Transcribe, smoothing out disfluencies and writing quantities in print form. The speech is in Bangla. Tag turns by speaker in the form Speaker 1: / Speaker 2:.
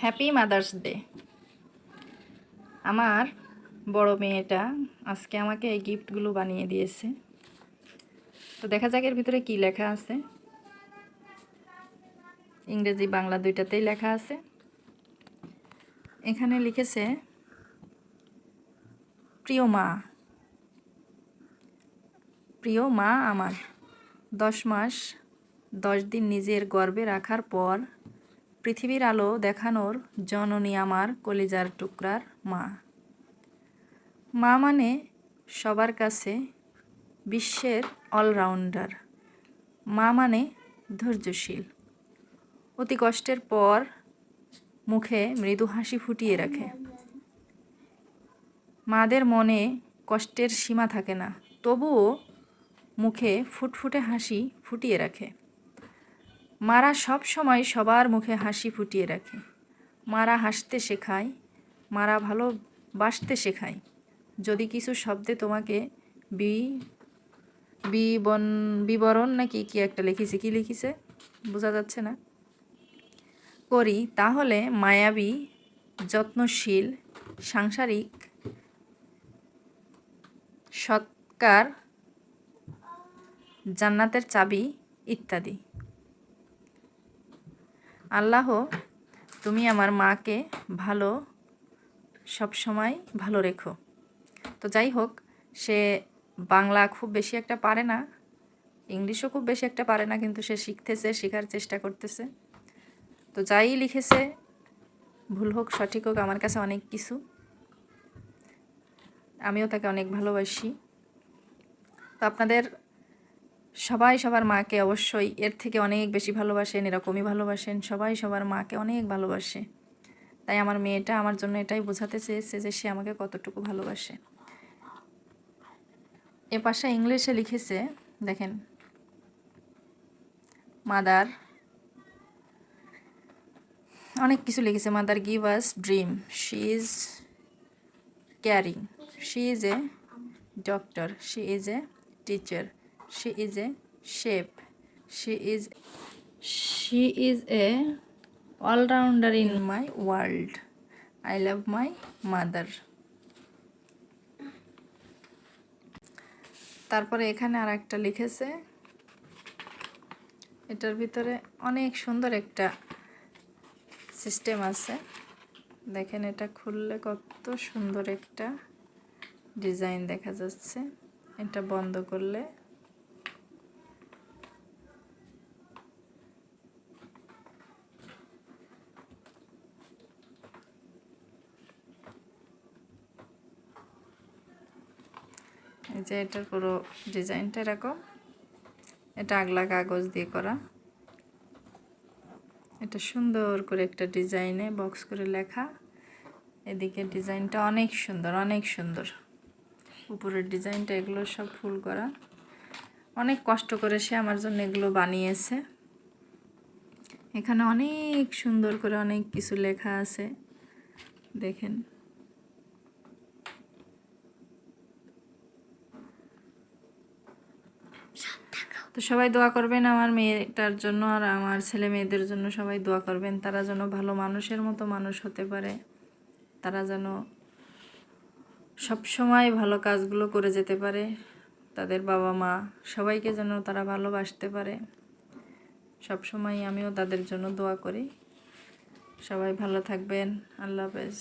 Speaker 1: Happy mother's day. আমার বড় মেয়েটা আজকে আমাকে এই গিফটগুলো বানিয়ে দিয়েছে। তো দেখা যাক এর ভিতরে কি লেখা আছে। ইংরেজি বাংলা দুইটাতেই লেখা আছে। এখানে লিখেছে, প্রিয় মা, প্রিয় মা আমার, 10 মাস 10 দিন নিজের গর্ভে রাখার পর পৃথিবীর আলো দেখানোর জননী আমার কলিজার টুকরার মা। মা মানে সবার কাছে বিশ্বের অলরাউন্ডার। মা মানে ধৈর্যশীল, অতি কষ্টের পর মুখে মৃদু হাসি ফুটিয়ে রাখে। মাদের মনে কষ্টের সীমা থাকে না, তবুও মুখে ফুটফুটে হাসি ফুটিয়ে রাখে। মারা সব সময় সবার মুখে হাসি ফুটিয়ে রাখে। মারা হাসতে শেখায়, মারা ভালোবাসতে শেখায়। যদি কিছু শব্দে তোমাকে বিবরণ নাকি কি একটা লিখেছে, কি লিখেছে বোঝা যাচ্ছে না, করি, তাহলে মায়াবী, যত্নশীল, সাংসারিক, সৎকার, জান্নাতের চাবি ইত্যাদি। আল্লাহ, তুমি আমার মাকে সবসময় ভালো রেখো। তো যাই হোক, সে বাংলা খুব বেশি একটা পারে না, ইংলিশও খুব বেশি একটা পারে না, কিন্তু সে শিখতেছে, শেখার চেষ্টা করতেছে। তো যাই লিখেছে, ভুল হোক সঠিক হোক, আমার কাছে অনেক কিছু। আমিও তাকে অনেক ভালোবাসি। তো আপনাদের সবাই সবার মাকে অবশ্যই এর থেকে অনেক বেশি ভালোবাসেন, এরকমই ভালোবাসেন। সবাই সবার মাকে অনেক ভালোবাসে। তাই আমার মেয়েটা আমার জন্য এটাই বোঝাতে চেয়েছে যে সে আমাকে কতটুকু ভালোবাসে। এ পাশে ইংলিশে লিখেছে, দেখেন, মাদার, অনেক কিছু লিখেছে। Mother give us dream, she is caring, she is a doctor, she is a teacher, she is a chef, she is a allrounder in my world, I love my mother. তারপরে এখানে আর একটা লিখেছে, এটার ভিতরে অনেক সুন্দর একটা সিস্টেম আছে। দেখেন, এটা খুললে কত সুন্দর একটা ডিজাইন দেখা যাচ্ছে। এটা বন্ধ করলে এই যে এটার পুরো ডিজাইনটা এরকম। এটা আগলা কাগজ দিয়ে করা। এটা সুন্দর করে একটা ডিজাইনে বক্স করে লেখা। এদিকে ডিজাইনটা অনেক সুন্দর, অনেক সুন্দর। উপরের ডিজাইনটা, এগুলো সব ফুল করা। অনেক কষ্ট করে সে আমার জন্য এগুলো বানিয়েছে। এখানে অনেক সুন্দর করে অনেক কিছু লেখা আছে, দেখেন। তো সবাই দোয়া করবেন আমার মেয়েটার জন্য, আর আমার ছেলে মেয়েদের জন্য সবাই দোয়া করবেন। তারা যেন ভালো মানুষের মতো মানুষ হতে পারে, তারা যেন সব সময় ভালো কাজগুলো করে যেতে পারে, তাদের বাবা মা সবাইকে যেন তারা ভালোবাসতে পারে। সব সময় আমিও তাদের জন্য দোয়া করি। সবাই ভালো থাকবেন। আল্লাহ হাফেজ।